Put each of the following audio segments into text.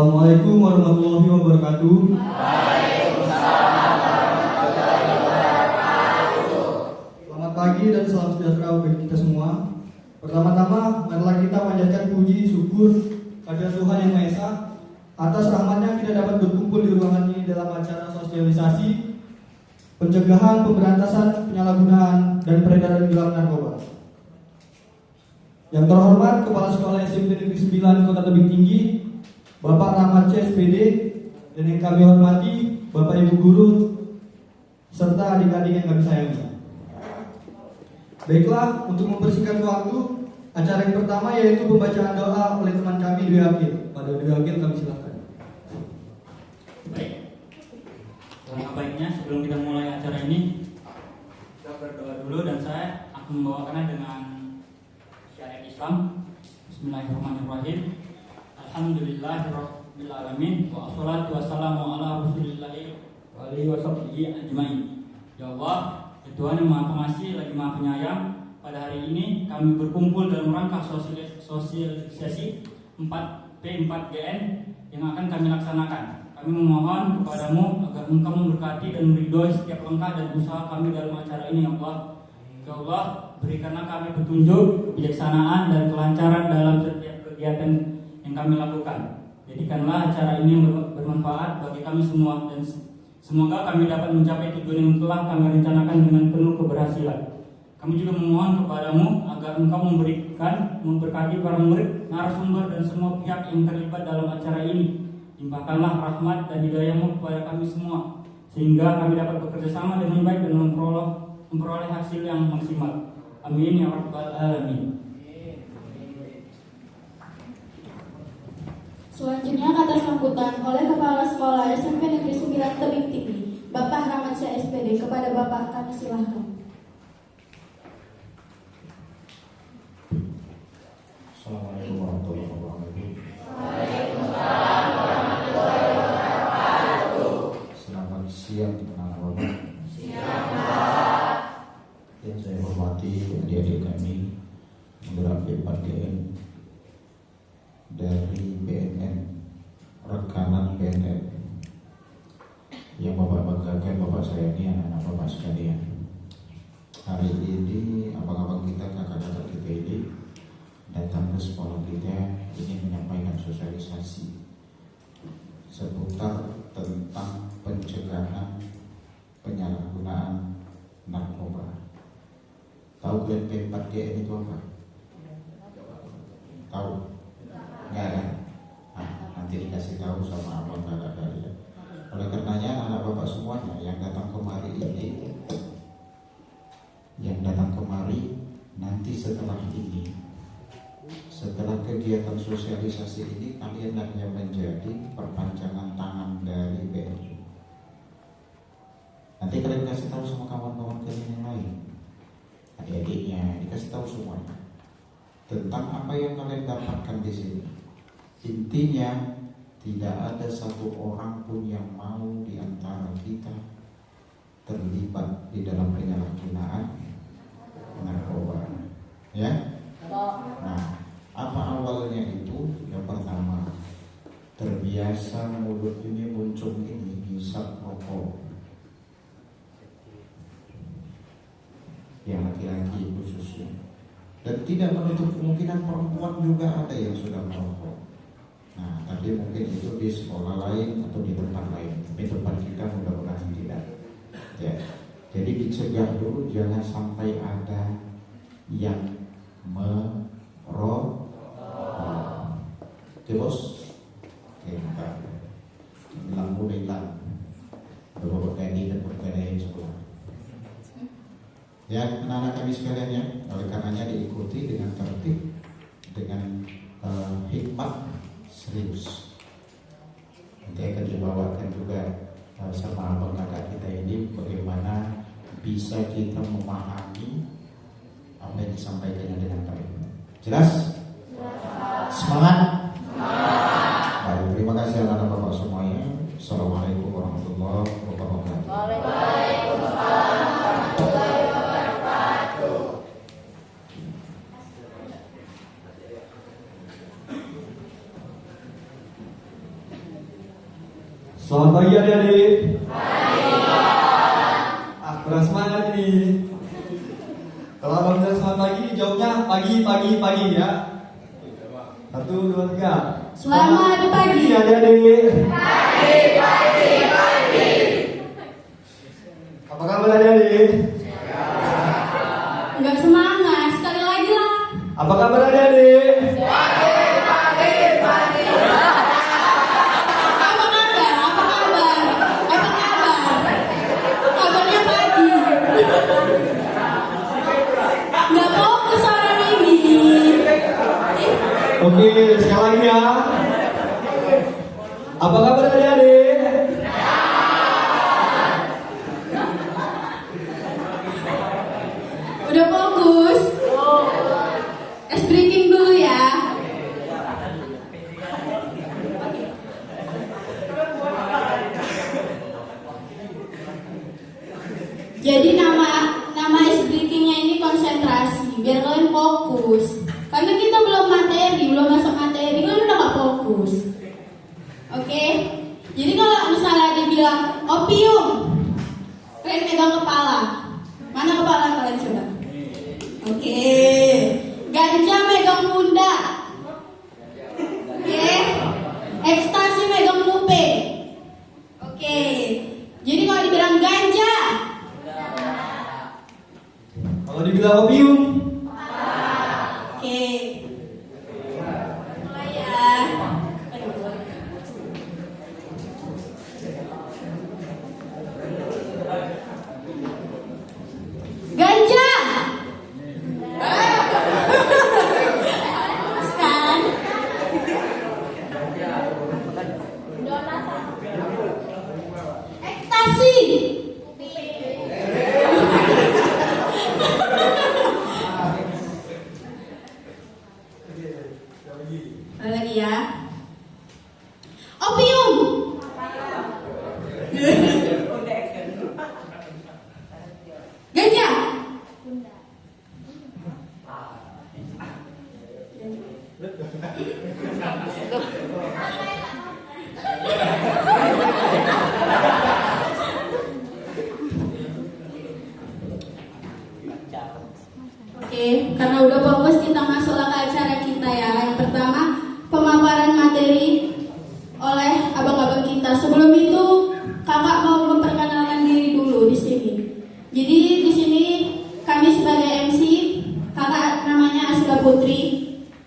Assalamualaikum warahmatullahi wabarakatuh. Selamat pagi dan salam sejahtera bagi kita semua. Pertama-tama, marilah kita panjatkan puji syukur kepada Tuhan Yang Maha Esa atas rahmat-Nya kita dapat berkumpul di ruangan ini dalam acara sosialisasi pencegahan, pemberantasan, penyalahgunaan, dan peredaran gelap narkoba. Yang terhormat Kepala Sekolah SMP Negeri 9 Kota Tebing Tinggi, Bapak Rahmat CSPD, dan yang kami hormati Bapak Ibu Guru serta adik-adik yang kami sayangi. Baiklah, untuk mempersingkat waktu, acara yang pertama yaitu pembacaan doa oleh teman kami Dwi Akil. Pada Dwi Akil kami silakan. Baik. Langkah baiknya sebelum kita mulai acara ini, kita berdoa dulu dan saya akan membawakannya dengan syariat Islam. Bismillahirrahmanirrahim. Alhamdulillahirabbil alamin wa wassalatu wassalamu ala rasulillahi wa alihi washabbihi ajmain. Ya Allah, Tuhan yang Maha Pengasih lagi Maha Penyayang, pada hari ini kami berkumpul dalam rangka sosialisasi 4P 4GN yang akan kami laksanakan. Kami memohon kepadamu agar Engkau memberkati dan meridhoi setiap langkah dan usaha kami dalam acara ini, ya Allah. Ya Allah, berikanlah kami petunjuk, kebijaksanaan dan kelancaran dalam setiap kegiatan yang kami lakukan. Jadikanlah acara ini bermanfaat bagi kami semua dan semoga kami dapat mencapai tujuan yang telah kami rencanakan dengan penuh keberhasilan. Kami juga memohon kepadamu agar Engkau memberkati para murid, narasumber dan semua pihak yang terlibat dalam acara ini. Limpahkanlah rahmat dan hidayah-Mu kepada kami semua, sehingga kami dapat bekerja sama dengan baik dan memperoleh hasil yang maksimal. Amin ya rabbal alamin. Selanjutnya kata sambutan oleh Kepala Sekolah SMP Negeri 9 Tebing Tinggi, Bapak Rahmat CSPD. Kepada Bapak kami silahkan. Assalamualaikum warahmatullahi wabarakatuh. Waalaikumsalam warahmatullahi wabarakatuh. Selamat siang anak-anak Bapak. Siang Pak. Yang saya hormati adik-adik kami menggerak P4GN dari BNN, rekanan BNN yang Bapak banggakan, Bapak sayangi, anak-anak Bapak sekalian. Hari ini abang-abang kita, kakak-kakak kita ini datang ke sekolah kita ingin menyampaikan sosialisasi seputar tentang pencegahan penyalahgunaan narkoba. Tahu P4GN itu apa? Tahu? Enggak kan? Nanti dikasih tahu sama abang kakak kalian. Oleh karenanya anak bapak semuanya yang datang kemari ini, nanti setelah ini, setelah kegiatan sosialisasi ini, kalian hanya menjadi perpanjangan tangan dari BNI. Nanti kalian kasih tahu sama kawan-kawan kalian yang lain, adik-adiknya, dikasih tahu semuanya tentang apa yang kalian dapatkan di sini. Intinya tidak ada satu orang pun yang mau di antara kita terlibat di dalam penyalahgunaan narkoba. Ya? Nah, apa awalnya itu? Yang pertama, terbiasa mulut ini muncul ini hisap rokok. Yang laki-laki khususnya. Dan tidak menutup kemungkinan perempuan juga ada yang sudah merokok. Nah, tapi mungkin itu di sekolah lain atau di tempat lain. Tapi tempat kita mudah-mudahan tidak. Ya, jadi dicegah dulu jangan sampai ada yang merokok. Oke bos? Oke, maka lampu hilang. Bapak TNI dan berkaitan sekolah. Ya, anak-anak kami sekalian ya, oleh karenanya diikuti dengan tertib, dengan hikmat, serius. Nanti akan dibawakan juga sama abang kakak kita ini bagaimana bisa kita memahami apa yang disampaikan dengan baik. Jelas? Semangat? Baik, terima kasih anak-anak bapak semuanya. Assalamualaikum warahmatullahi wabarakatuh. Waalaikumsalam warahmatullahi wabarakatuh. Selamat pagi adik-adik. Kurang semangat ini. Kalau abang bilang selamat pagi, jawabnya pagi ya. 1, 2, 3. Selamat pagi. Adik-adik. Apa kabar adik-adik? Enggak semangat, sekali lagi lah. Apa kabar adik-adik? Kabarnya pagi. Nggak fokus orang ini. Oke, sekali lagi ya. Apa kabar adik-adik? Udah fokus? Ice breaking dulu ya. Jadi nama ice breakingnya ini konsentrasi, biar kalian fokus. Karena kita belum masuk materi, kan udah gak fokus. Oke? Jadi kalau misalnya dibilang opium, kalian pegang kepala. Mana kepala kalian coba? Oke. Ganja megang pundak. Oke. Ekstasi megang kuping. Oke. Jadi kalau dibilang ganja, Kalau dibilang opium, oke. Mulai ya. Ganja. Kan? Ekstasi. Lagi ya. Opium. Ganja. Oke, karena udah fokus kita masuklah ke acara kita ya. Yang pertama, pemaparan materi oleh abang-abang kita. Sebelum itu, kakak mau memperkenalkan diri dulu di sini. Jadi di sini kami sebagai MC, kakak namanya Asila Putri.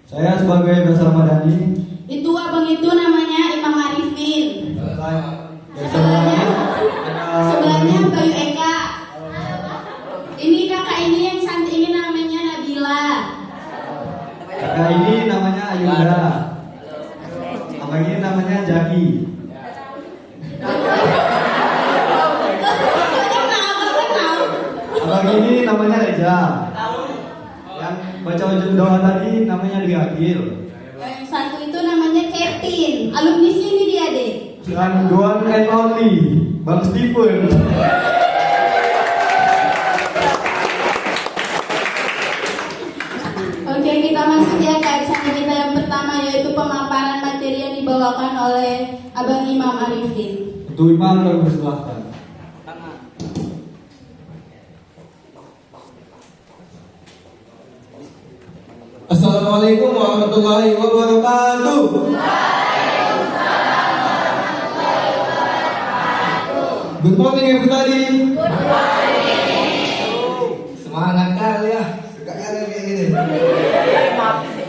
saya sebagai Basar Ramadhani. Itu abang itu namanya Imam Arifin. Sebelahnya Bayu Eka. Ini kakak ini yang cantik ini namanya Nabila. Kakak ini namanya Ayunda. Abang ini namanya Jaki. Abang ini namanya Reza. Yang baca doa tadi namanya Diakil. Yang satu itu namanya Kevin. Alumni sini dia deh. Dan one and only Bang Steven. Oke, kita masuk ya ke acara kita yang pertama, yaitu pemaparan materi yang dibawakan oleh Abang Imam Arifin. Untuk Imam kami persilahkan. Assalamualaikum warahmatullahi wabarakatuh. Good morning everybody. Semangat kali ya. Suka kali kayak gini.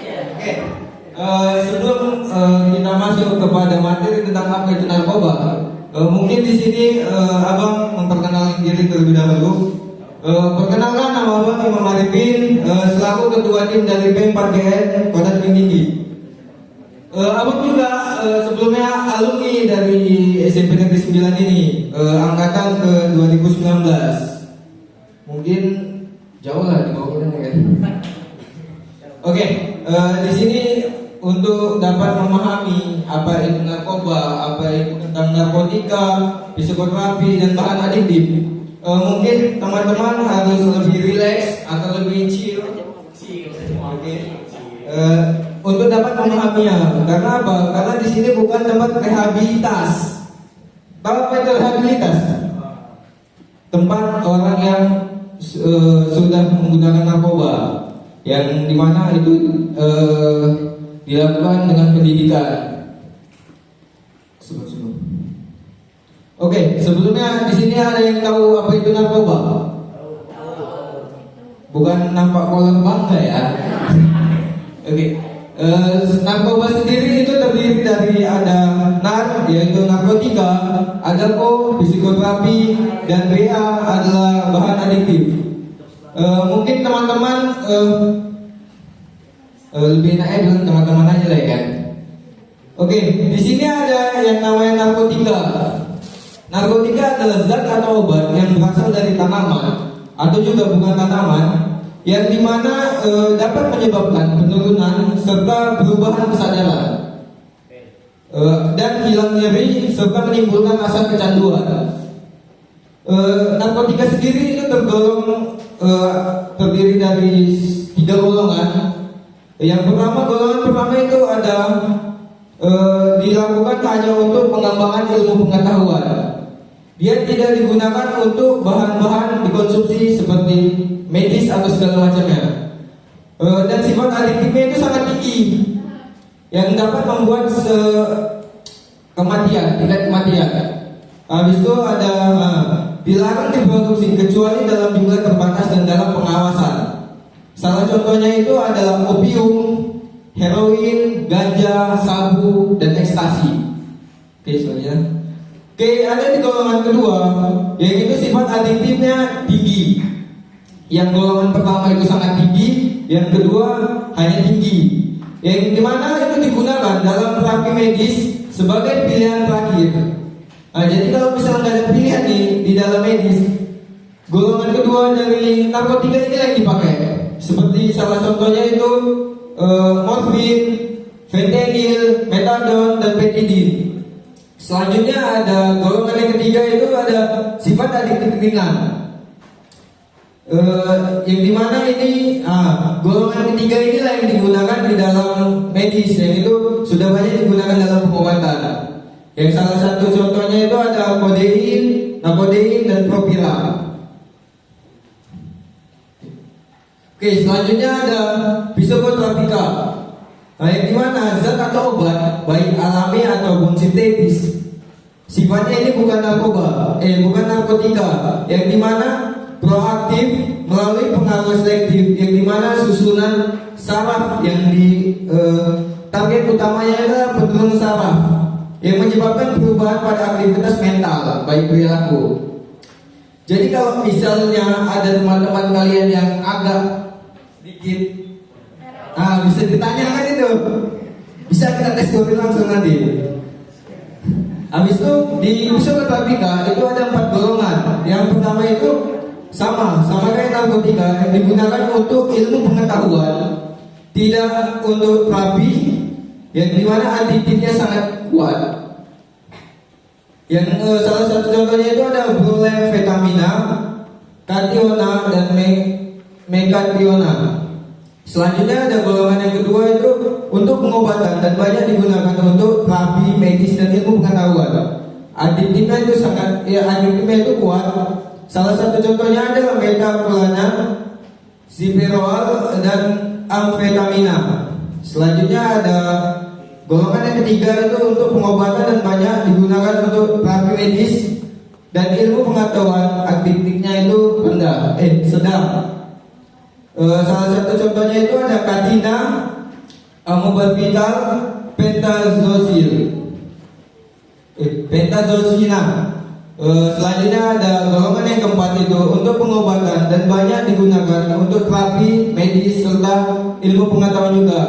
Oke. Sebelum kita masuk kepada materi tentang apa itu narkoba, mungkin di sini abang memperkenalkan diri terlebih dahulu. Perkenalkan, nama abang Imam Arifin, selaku ketua tim dari B4GN Kota Tebing Tinggi. Abang juga sebelumnya alumni dari SMP Negeri 9 ini, angkatan ke 2019. Mungkin jauh lah di bawah kita kan. Oke, di sini untuk dapat memahami apa itu narkoba, apa itu tentang narkotika, psikoterapi dan bahan adiktif. Mungkin teman-teman harus lebih rileks atau lebih chill. Oke. Untuk dapat memahaminya. Karena apa? Karena di sini bukan tempat rehabilitas. Tahu apa itu rehabilitas? Tempat orang yang sudah menggunakan narkoba, yang dimana itu dilakukan dengan pendidikan. Oke, sebelumnya di sini ada yang tahu apa itu narkoba? Bukan nampak kolor bangga ya. Oke, narkoba sendiri itu terdiri dari ada nar, yaitu narkotika, ada psikoterapi, dan BA adalah bahan adiktif. Mungkin teman-teman lebih enaknya bilang teman-teman aja lah ya kan. Oke, di sini ada yang namanya narkotika. Narkotika adalah zat atau obat yang berasal dari tanaman atau juga bukan tanaman, yang dimana dapat menyebabkan penurunan serta perubahan kesadaran dan hilang nyeri serta menimbulkan rasa kecanduan. Narkotika sendiri itu terdiri dari 3 golongan. Yang pertama, golongan pertama itu ada dilakukan hanya untuk pengembangan ilmu pengetahuan. Dia tidak digunakan untuk bahan-bahan dikonsumsi seperti medis atau segala macamnya. Dan sifat adiktifnya itu sangat tinggi, yang dapat membuat tingkat kematian. Habis itu ada dilarang diproduksi kecuali dalam jumlah terbatas dan dalam pengawasan. Salah contohnya itu adalah opium, heroin, ganja, sabu, dan ekstasi. Oke, selanjutnya. Oke, ada di golongan kedua, yaitu sifat adiktifnya tinggi. Yang golongan pertama itu sangat tinggi, yang kedua hanya tinggi. Yang dimana itu digunakan dalam terapi medis sebagai pilihan terakhir. Nah, jadi kalau misalnya nggak ada pilihan di dalam medis, golongan kedua dari narkotika ini yang dipakai. Seperti salah contohnya itu morfin, fentanyl, metadon, dan betadine. Selanjutnya ada golongan yang ketiga, itu ada sifat adiktif ringan. Yang dimana ini golongan ketiga inilah yang digunakan di dalam medis, yang itu sudah banyak digunakan dalam pengobatan. Yang salah satu contohnya itu ada kodein, nakodein, dan propira. Oke, selanjutnya ada psikoterapika. Nah, yang dimana zat atau obat baik alami ataupun sintetis, sifatnya ini bukan narkotika, yang dimana proaktif melalui pengaruh selektif, yang dimana susunan saraf yang target utamanya adalah penurunan saraf yang menyebabkan perubahan pada aktivitas mental baik perilaku. Jadi kalau misalnya ada teman-teman kalian yang agak dikit bisa ditanyakan itu, bisa kita tes dulu langsung nanti. Habis itu di psikoterapika itu ada 4 golongan. Yang pertama itu sama kayak narkotika, yang digunakan untuk ilmu pengetahuan, tidak untuk terapi, yang dimana adiktifnya sangat kuat. Yang salah satu contohnya itu ada bromfetamina, kationa, dan mekationa. Selanjutnya ada golongan yang kedua itu untuk pengobatan dan banyak digunakan untuk terapi medis dan ilmu pengetahuan. Adiktifnya itu kuat. Salah satu contohnya adalah metapolana, ziperoal, dan amfetamina. Selanjutnya ada golongan yang ketiga itu untuk pengobatan dan banyak digunakan untuk terapi medis dan ilmu pengetahuan. Adiktifnya itu rendah, sedang. Salah satu contohnya itu ada katina, amobarbital, pentazosina. Selanjutnya ada golongan yang keempat itu untuk pengobatan dan banyak digunakan untuk terapi medis serta ilmu pengetahuan juga.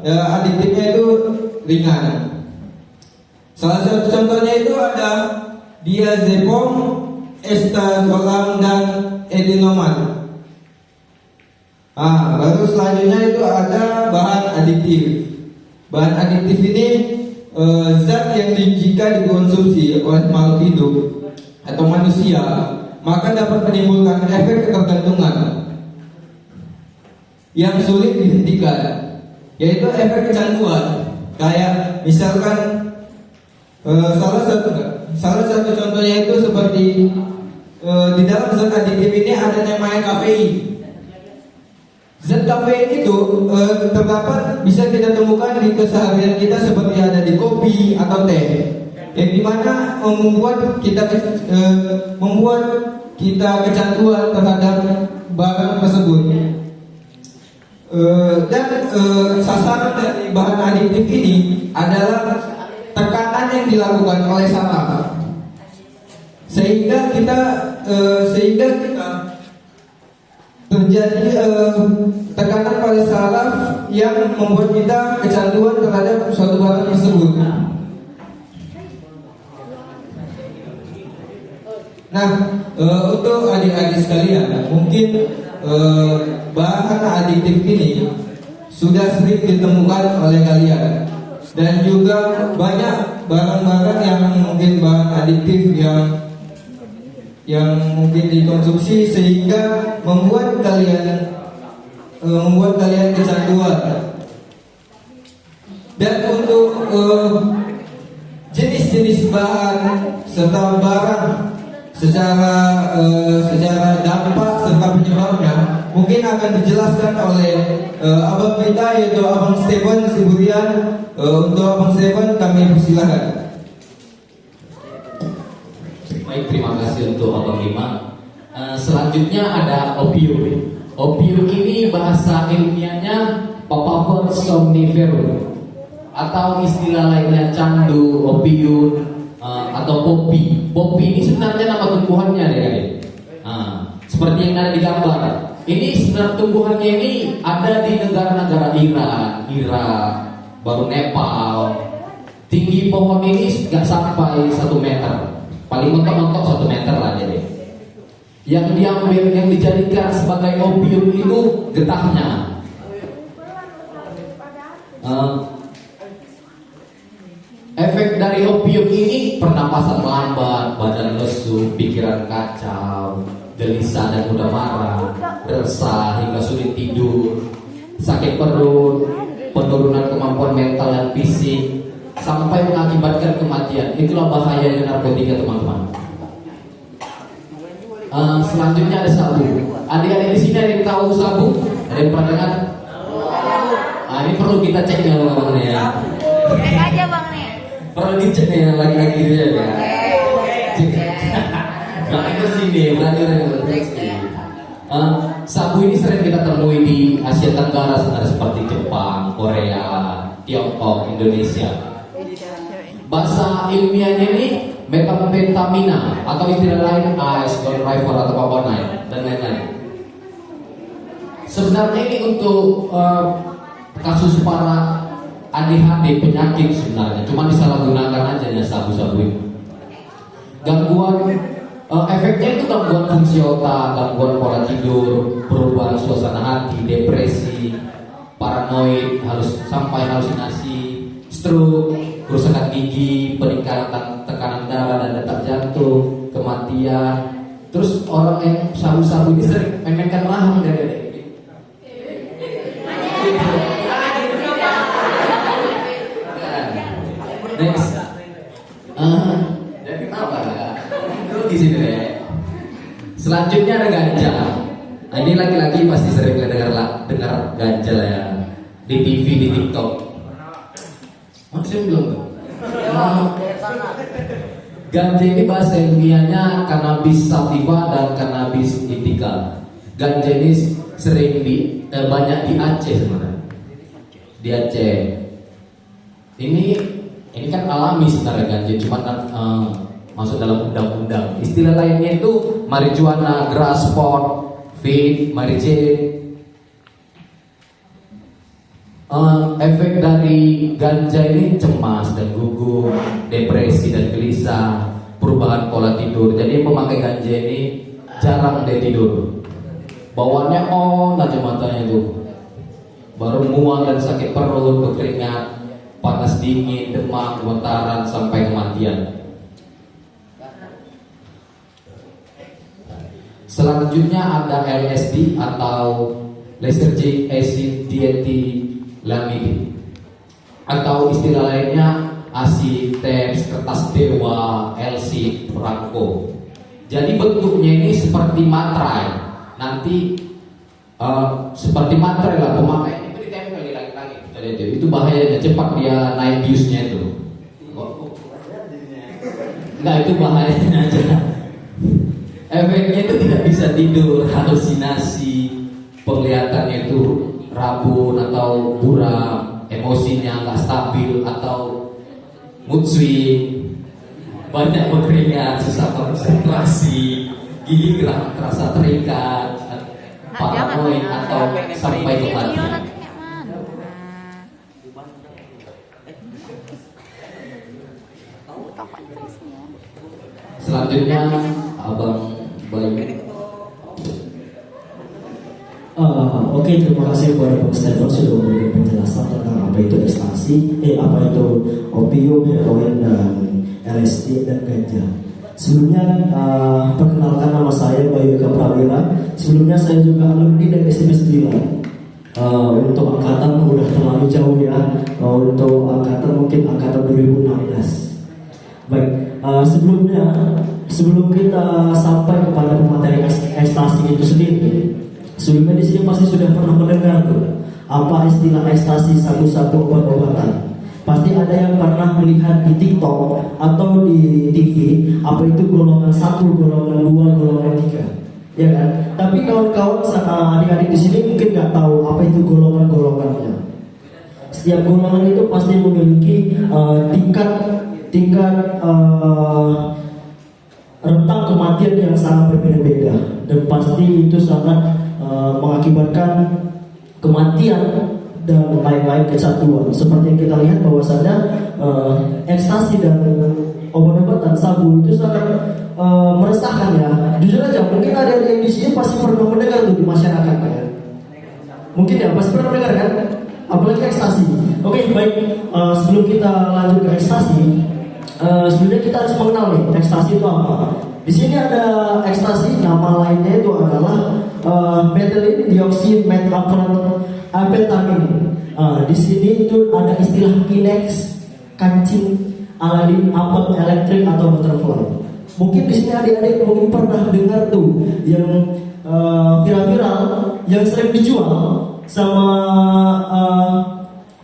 Adiktifnya itu ringan. Salah satu contohnya itu ada diazepam, estazolam, dan edenoman. Baru selanjutnya itu ada bahan adiktif. Bahan adiktif ini zat yang jika dikonsumsi oleh makhluk hidup atau manusia, maka dapat menimbulkan efek ketergantungan yang sulit dihentikan, yaitu efek kecanduan. Kayak misalkan salah satu contohnya itu seperti di dalam zat adiktif ini ada namanya kafein. Zat kafein itu terdapat bisa kita temukan di keseharian kita seperti ada di kopi atau teh, yang dimana membuat kita kecanduan terhadap barang tersebut. Dan sasaran dari bahan adiktif ini adalah tekanan yang dilakukan oleh saraf, sehingga kita terjadi tekanan pada saraf yang membuat kita kecanduan terhadap suatu barang tersebut. Nah, untuk adik-adik sekalian, mungkin bahan adiktif ini sudah sering ditemukan oleh kalian, dan juga banyak barang-barang yang mungkin bahan adiktif yang mungkin dikonsumsi sehingga membuat kalian kecanduan. Dan untuk jenis-jenis bahan serta barang secara dampak serta penyebabnya mungkin akan dijelaskan oleh abang kita, yaitu Abang Stephen Siburian. Untuk Abang Stephen kami persilahkan. Baik, terima kasih untuk Abang Lima. Selanjutnya ada opium. Opium ini bahasa ilmiahnya papaver somniferum, atau istilah lainnya candu, opium, atau popi. Popi ini sebenarnya nama tumbuhannya, adik-adik. Seperti yang ada di gambar. Ini sebenarnya tumbuhannya ini ada di negara-negara Irak, baru Nepal. Tinggi pohon ini nggak sampai 1 meter, paling mentok-mentok 1 meter lah jadi. Yang diambil, yang dijadikan sebagai opium itu getahnya. Efek dari opium ini pernapasan lambat, badan lesu, pikiran kacau, gelisah dan mudah marah, resah hingga sulit tidur, sakit perut, penurunan kemampuan mental dan fisik, sampai mengakibatkan kematian. Itulah bahayanya narkotika, teman-teman. Selanjutnya ada sabu. Adik-adik di sini ada yang tahu sabu? Ada yang pernah dengar? Ini perlu kita cek ya, Bang ya. Cek aja Bang nih. Perlu dicek nih lagi-lagi dia ya. Nah, itu sini belajar. Sabu ini sering kita temui di Asia Tenggara, seperti Jepang, Korea, Tiongkok, Indonesia. Bahasa ilmiahnya ini metamfetamina, atau istilah lain ice, gold river atau carbonite dan lain-lain. Sebenarnya ini untuk kasus para ADHD, penyakit sebenarnya, cuma disalahgunakan aja ya sabu-sabu ini. Gangguan efeknya itu gangguan fungsi otak, gangguan pola tidur, perubahan suasana hati, depresi, paranoid, sampai halusinasi, stroke, kerusakan gigi, peningkatan tekanan darah dan detak jantung, kematian. Terus orang yang sabu-sabu ini sering main-mainkan rahang dari next. Jadi apa ya? Di sini deh. Selanjutnya ada ganja. Nah, ini laki-laki pasti sering dengar ganja lah ya, di TV, di TikTok. Maksudnya belum tuh. Ganja ini bahasa ilmiahnya cannabis sativa dan cannabis indica. Ganja ini sering banyak di Aceh sebenarnya. Di Aceh. Ini kan alami sebenarnya ganja, cuma masuk dalam undang-undang. Istilah lainnya itu marijuana, grass pot, vape, marijuana. Efek dari ganja ini cemas dan gugup, depresi dan gelisah, perubahan pola tidur. Jadi pemakai ganja ini jarang dia tidur. Bawaannya on aja matanya itu. Baru mual dan sakit perut, berkeringat, panas dingin, demam, gemetaran sampai kematian. Selanjutnya ada LSD atau lysergic acid diethylamide, atau istilah lainnya asitep, kertas dewa, LC, perangko. Jadi bentuknya ini seperti materai. Nanti seperti materai lah, pemakaian itu ditempel di langit-langit. Kita lihat itu bahayanya, cepat dia naik biusnya itu. Enggak, itu bahayanya aja. Efeknya itu tidak bisa tidur, halusinasi, penglihatannya itu rabun atau buram, emosinya nggak stabil atau mood swing, banyak berkeringat, susah konsentrasi, gigi gerak terasa terikat, paranoid atau sampai kematian. Selanjutnya Abang Bayu. Oke, terima kasih kepada Bang Stefan sudah memberikan penjelasan tentang apa itu ekstasi, apa itu opium, heroin, dan LSD dan ganja. Sebelumnya, perkenalkan nama saya Bayu Eka Prawira. Sebelumnya saya juga alumni dari SMP 9. Untuk angkatan udah terlalu jauh ya. Untuk angkatan mungkin angkatan 2016. Baik, sebelum kita sampai kepada pemateri ekstasi itu sendiri, sebelumnya di sini pasti sudah pernah mendengar tuh apa istilah ekstasi, satu-satu obat-obatan. Pasti ada yang pernah melihat di TikTok atau di TV apa itu golongan 1, golongan 2, golongan 3, ya kan? Tapi kawan-kawan adik-adik di sini mungkin nggak tahu apa itu golongan-golongannya. Setiap golongan itu pasti memiliki tingkat rentang kematian yang sangat berbeda-beda, dan pasti itu sangat mengakibatkan kematian dan lain-lain kesatuan. Seperti yang kita lihat bahwasanya ekstasi dan obat-obatan sabu itu sangat meresahkan ya. Jujur aja, mungkin ada yang di sini pasti pernah mendengar tuh di masyarakat ya. Mungkin ya pasti pernah mendengar kan, apalagi ekstasi. Oke, baik, sebelum kita lanjut ke ekstasi, sebenarnya kita harus mengenal nih ekstasi itu apa. Di sini ada ekstasi, nama lainnya itu adalah methylene dioxymethamphetamine. Di sini itu ada istilah Kinex, kancing, aladin, apel, elektrik atau butterfly. Mungkin di sini adik-adik mungkin pernah dengar tuh yang viral-viral yang sering dijual sama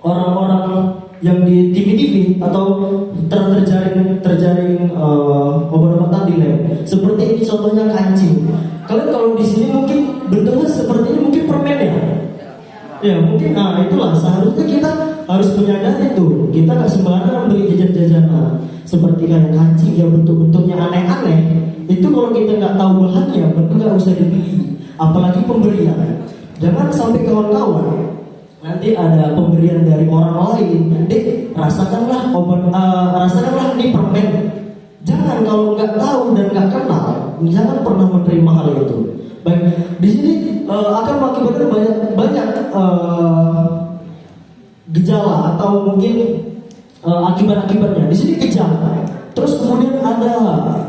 orang-orang yang di TV-TV atau terjaring obat-obatan di lab. Seperti ini contohnya kancing. Kalian kalau di sini mungkin bentuknya seperti ini, mungkin permen ya. Ya mungkin, itulah seharusnya kita harus menyadari itu. Kita nggak sembarangan beli jajan-jajanan seperti kayak kancing yang bentuk-bentuknya aneh-aneh. Itu kalau kita nggak tahu bahannya, betul nggak usah dibeli. Apalagi pemberian. Jangan sampai kawan-kawan nanti ada pemberian dari orang lain, rasakanlah rasakanlah ini permen. Jangan, kalau nggak tahu dan nggak kenal, jangan pernah menerima hal itu. Baik, di sini akan mengakibatkan banyak gejala atau mungkin akibat-akibatnya. Di sini gejala. Terus kemudian ada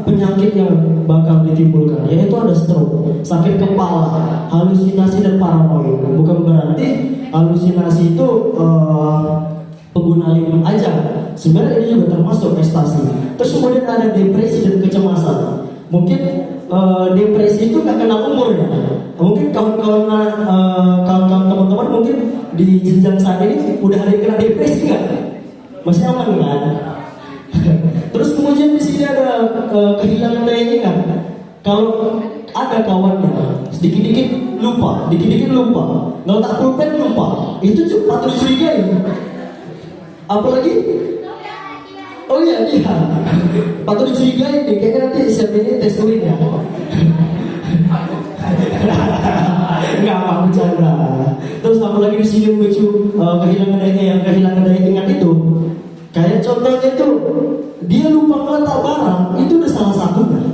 penyakit yang bakal ditimbulkan, yaitu ada stroke, sakit kepala, halusinasi dan paranoid. Bukan berarti halusinasi itu pengguna limun aja. Sebenarnya ini juga termasuk ekstasi. Terus kemudian ada depresi dan kecemasan. Mungkin depresi itu nggak kenal umur ya. Mungkin kawan-kawan teman-teman mungkin di jenjang saat ini udah ada yang kena depresi nggak? Masih aman kan? Terus kemudian di sini ada kehilangan daya ingat. Kalau ada kawannya sedikit-dikit lupa, nggak tak pulpen lupa, itu patut dicurigai. Apalagi, oh iya, patut dicurigai deh. Kayaknya nanti siap ini tes urin ya. Nggak apa bercanda. Terus apalagi di sini memicu kehilangan daya ingat itu. Kayak contohnya itu dia lupa meletak barang, itu udah salah satunya.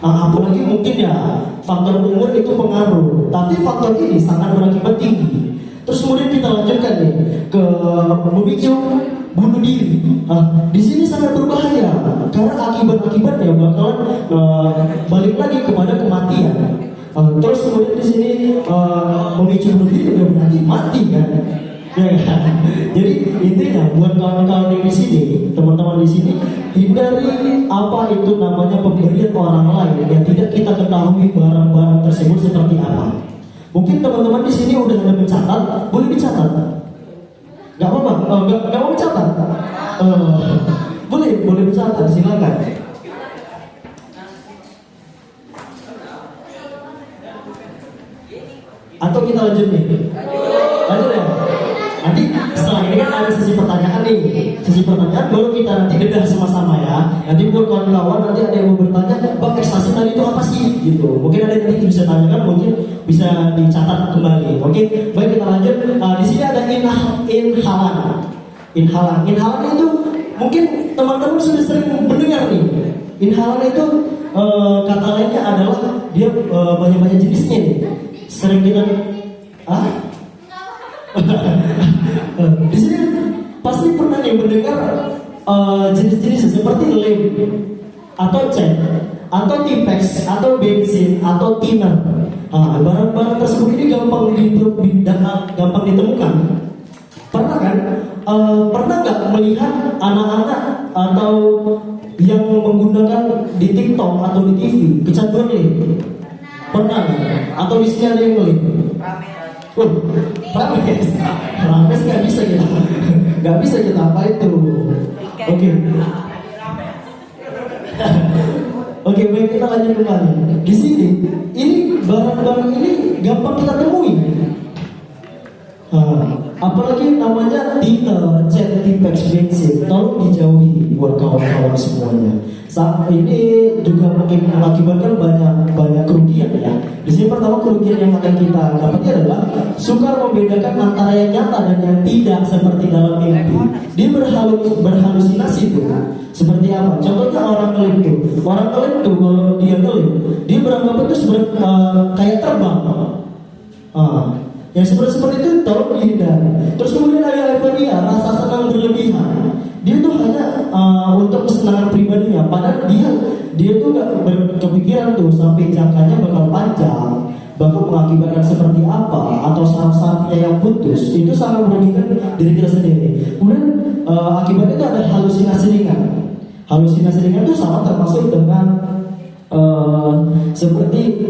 Apalagi mungkin ya faktor umur itu pengaruh, tapi faktor ini sangat berakibat tinggi. Terus kemudian kita lanjutkan nih ke memicu bunuh diri. Di sini sangat berbahaya karena akibatnya bakalan balik lagi kepada kematian. Terus kemudian di sini memicu bunuh diri udah berarti mati kan. Ya, jadi intinya buat kawan-kawan yang di sini, teman-teman di sini, hindari apa itu namanya pemberian orang lain yang tidak kita ketahui barang-barang tersebut seperti apa. Mungkin teman-teman di sini udah ada mencatat, boleh dicatat. Gak apa-apa, gak mau mencatat. Boleh mencatat, silakan. Atau kita lanjut nih? Lanjut ya? Nanti setelah ini kan ada sesi pertanyaan nih. Sesi pertanyaan baru kita nanti bedah sama-sama ya. Nanti buat kawan-kawan nanti ada yang mau bertanya, Bang ekstasi tadi itu apa sih? Gitu. Mungkin ada yang nanti bisa tanyakan, mungkin bisa dicatat kembali. Oke, baik kita lanjut. Di sini ada inhalan. Inhalan itu mungkin teman-teman sudah sering mendengar nih. Inhalan itu kata lainnya adalah dia banyak-banyak jenisnya nih. Sering kita di sini pasti pernah nih mendengar jenis-jenis seperti lem atau cat atau tipex atau bensin atau thinner. Barang-barang tersebut ini gampang ditemukan. Pernah kan? Pernah nggak melihat anak-anak atau yang menggunakan di TikTok atau di TV kecanduan lem? Pernah nggak? Atau di sini ada yang lem? Rames nggak bisa kita apa itu? Oke, baik kita lanjut kembali. Di sini, ini barang-barang ini gampang kita temui. Apalagi namanya thinner, cat, tipex, bensin, tolong dijauhi buat kawan-kawan semuanya. Saat ini juga mungkin mengakibatkan banyak kerugian ya. Di sini pertama kerugian yang akan kita dapatnya adalah sukar membedakan antara yang nyata dan yang tidak seperti dalam mimpi. Dia berhalusinasi tuh. Seperti apa? Contohnya orang ngelim tuh. Orang ngelim tuh kalau dia ngelim, dia beranggap itu kayak terbang. Yang seperti itu tolong dihindari. Terus kemudian ada euforia, rasa senang berlebihan. Dia tuh hanya untuk kesenangan pribadinya. Padahal dia tuh gak berkepikiran tuh sampai jangkanya bakal panjang, bakal mengakibatkan seperti apa, atau saraf-sarafnya yang putus. Itu sangat merugikan diri kita sendiri. Kemudian akibatnya itu ada halusinasi ringan. Halusinasi ringan itu sama termasuk dengan seperti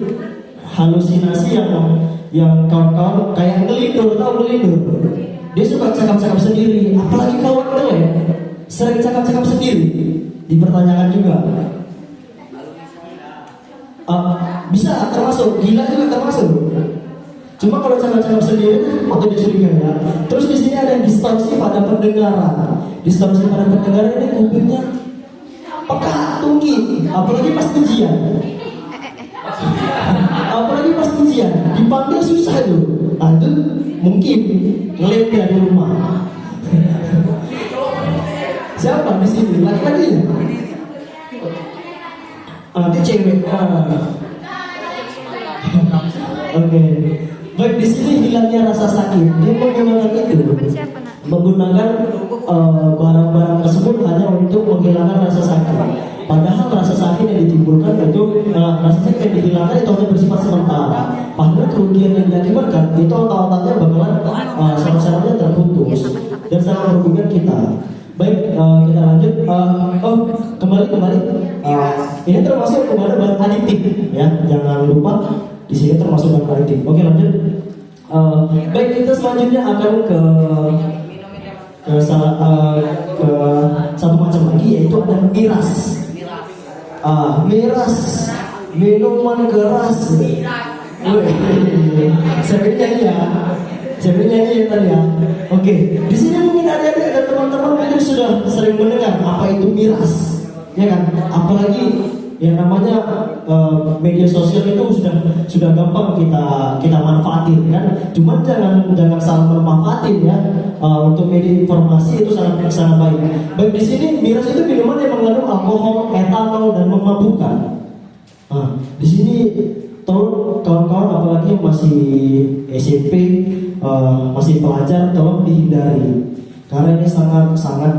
halusinasi yang kawan-kawan kayak ngelindur, tahu ngelindur? Dia suka cakap-cakap sendiri, apalagi kawan ngelem sering cakap-cakap sendiri. Dipertanyakan juga. Bisa termasuk, gila juga termasuk. Cuma kalau cakap-cakap sendiri atau dicurigai ya. Terus di sini ada distorsi pada pendengaran. Distorsi pada pendengaran ini kupingnya peka, tunggi, apalagi pas ujian. Apalagi pas ujian, dipanggil susah itu. Itu mungkin ngelimnya di rumah. Siapa di sini? Laki-laki ya? Nanti cewek. Oke. Baik, di sini hilangnya rasa sakit. Dia menggunakan barang-barang tersebut hanya untuk menghilangkan rasa sakit. Padahal rasa sakit yang ditimbulkan itu rasa sakit yang dihilangkan itu hanya bersifat sementara. Padahal kerugian yang diakibatkan itu otak-otaknya bakalan saraf-sarafnya terputus dan sangat merugikan kita. Baik, kita lanjut. Kembali. Ini termasuk kepada bahan adiktif, ya. Jangan lupa di sini termasuk bahan adiktif. Oke, lanjut. Baik, kita selanjutnya akan ke satu macam lagi, yaitu ada miras. Miras, minuman keras. Saya nyanyi ya tadi ya. Oke, di sini mungkin ada teman-teman mungkin sudah sering mendengar apa itu miras, ya kan? Apalagi yang namanya media sosial itu sudah gampang kita manfaatin kan. Cuman jangan salah memanfaatin ya. Untuk media informasi itu sangat baik. Baik, di sini miras itu minuman yang mengandung alkohol, etanol dan memabukkan. Di sini tolong kawan-kawan apalagi yang masih SMP, masih pelajar, tolong dihindari karena ini sangat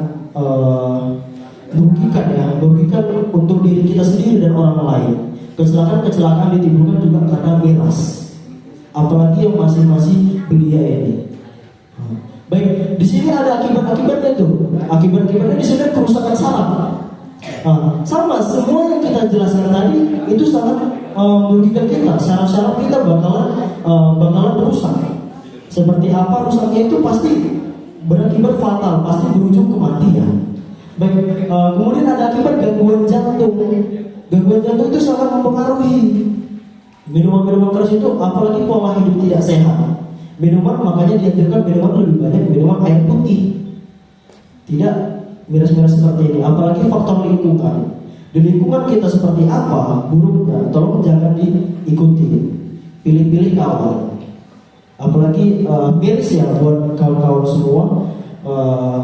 merugikan untuk diri kita sendiri dan orang lain. Kecelakaan ditimbulkan juga karena miras, apalagi yang masih belia ini. Baik, di sini ada akibat-akibatnya tuh. Akibat-akibatnya di sini kerusakan saraf Nah, sama semua yang kita jelaskan tadi itu sangat merugikan kita. Syaraf-syaraf kita bakalan rusak. Seperti apa rusaknya itu pasti berakibat fatal, pasti berujung kematian. Baik, kemudian ada akibat gangguan jantung. Gangguan jantung itu sangat mempengaruhi minuman-minuman keras itu, apalagi pola hidup tidak sehat. Minuman, makanya dianjurkan minuman lebih banyak minuman air putih, tidak miras-miras seperti ini. Apalagi faktor lingkungan. Di lingkungan kita seperti apa buruknya, tolong jangan diikuti. Pilih-pilih kawan. Apalagi miris ya buat kawan-kawan semua.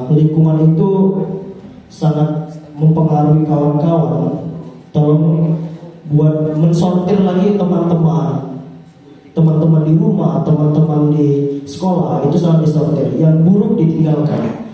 Lingkungan itu sangat mempengaruhi kawan-kawan. Tolong buat mensortir lagi teman-teman di rumah, teman-teman di sekolah, itu sangat disortir. Yang buruk ditinggalkan.